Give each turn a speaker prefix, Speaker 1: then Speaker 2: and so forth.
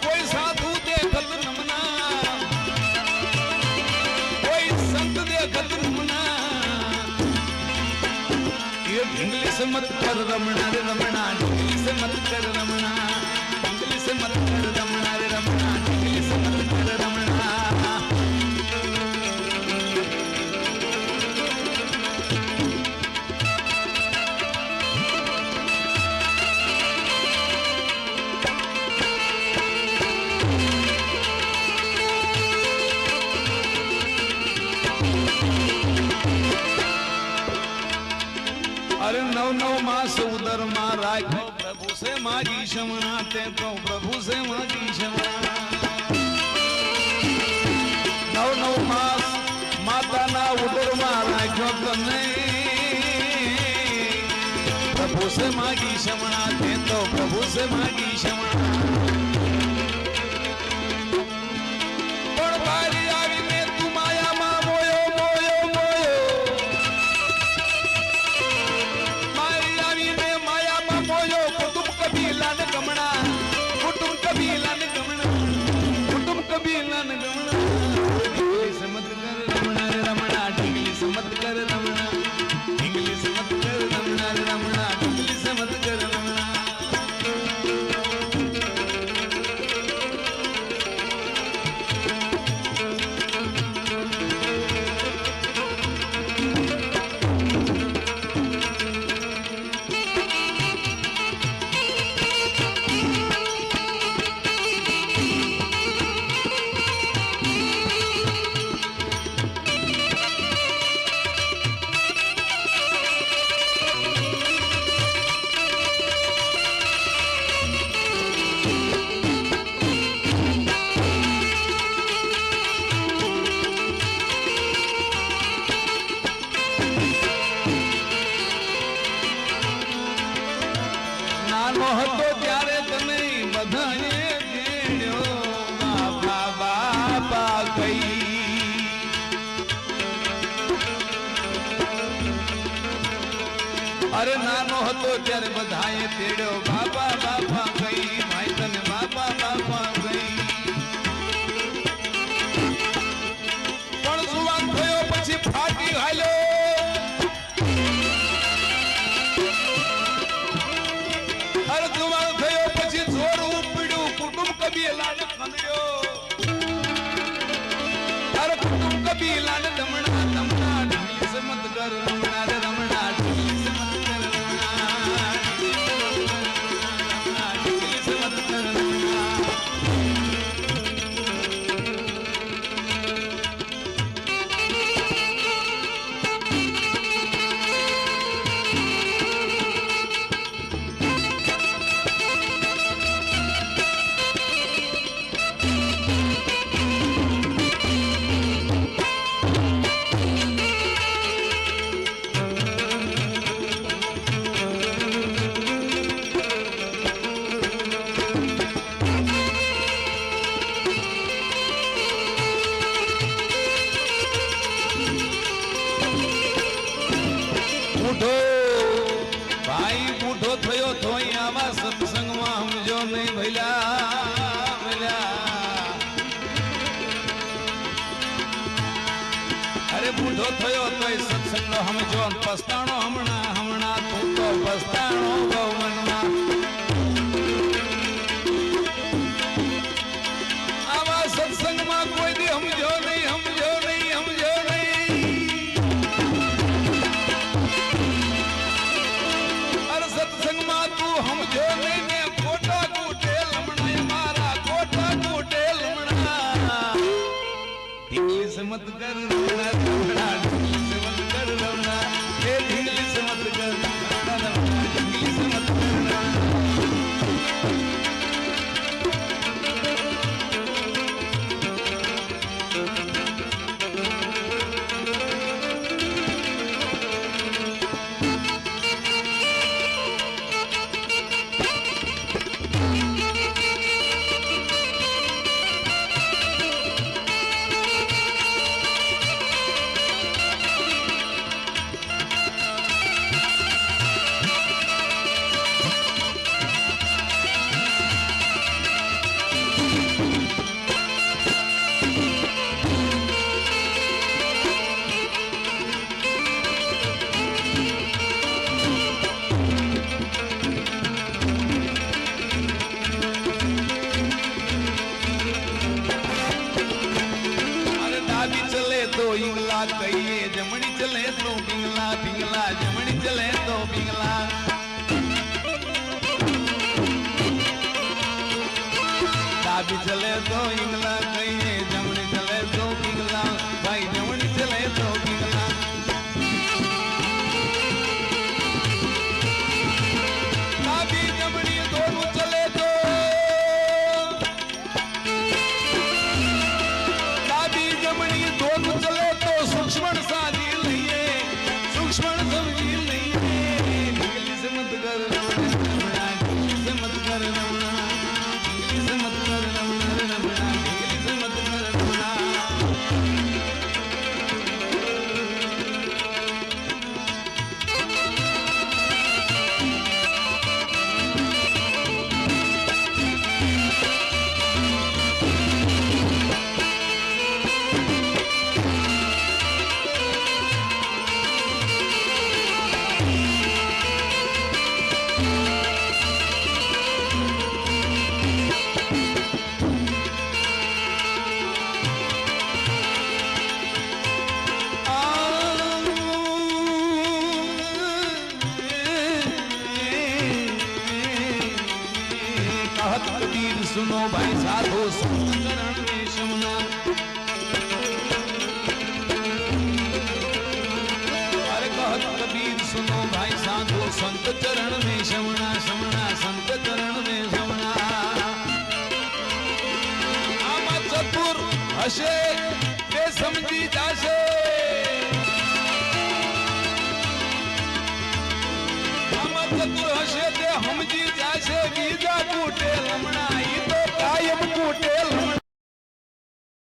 Speaker 1: कोई साधु देखत नमना, कोई संत देखत नमना, ये ढिंगली से मत कर रमना रे रमना, ढिंगली से मत कर रमना, ढिंगली से मत कर रमना रे रमना, ढिंगली से मत कर रमना। अरे नव नव मास उदर मां राखो प्रभु से मागी क्षमना, ते तो प्रभु से मागी क्षमना। नव नव मास माता ना उदर मां राखो तने प्रभु से मागी क्षमना, ते तो प्रभु से मागी क्षमना। पण बारी आवी ने तू माया मां मोयो मोयो मोयो, मारी आवी ने माया मां मोयो, कुटुंब कबीला ने गमना, कुटुंब कबीला ने गमना, कुटुंब कबीला ने गमना। ढिंगली से मत कर रमना रे रमना, ढिंगली से मत कर रमना, ढिंगली से मत कर रमना रे रमना, ढिंगली से मत कर रमना। નાનો હતો ત્યારે તને બધાએ તેડ્યો, બાપા બાપા કઈ। અરે નાનો હતો ત્યારે બધાએ તેડ્યો, બાપા બાપા કઈ, ભાઈ તને બાપા બાપા કઈ। પણ જુવાન થયો પછી ફાટી હાલ્યો, कबीला ने खंडो, हर कुटुंब कबीला ने दमना दमना, ढिंगली से मत कर रमना रे रमना, ढिंगली से मत कर रमना, ढिंगली से मत कर रमना। बूढ़ो भाई बूढ़ो थयो तो आवा सत्संग में समझो नहीं भैला भैला। अरे बूढ़ो थयो तो सत्संग नो समझो, पछताणो हमणा हमणा, तू तो पछताणो गौ मनमा। आवा सत्संग में कोई दी समझो नहीं समझो नहीं समझो नहीं। सत्संग में तू समझो नहीं ने खोटा कूटे लमना, मारा खोटा कूटे लमना। ढिंगली से मत कर रमना, ढिंगली से मत कर रमना, ढिंगली से मत कहिए जमणी चले तो पिंगला पिंगला जमणी चले तो पिंगला डाबी चले तो इंगला कहिए जमणी चले तो पिंगला भाई जमणी चले तो पिंगला डाबी जमणी दोनों चले तो डाबी जमणी दोनों चले तो सूक्ष्म साजी लइए सूक्ष्म समझी लइए इंग्लिश मत कर रमणा इंग्लिश मत कर रमणा इंग्लिश मत कर रमणा इंग्लिश मत कर रमणा कबीर सुनो भाई साधो संत चरण में शमना अरे कहत कबीर सुनो भाई साधो संत चरण में शमना शमना संत चरण में शमना आमा चतुर हशे ते समझी जाशे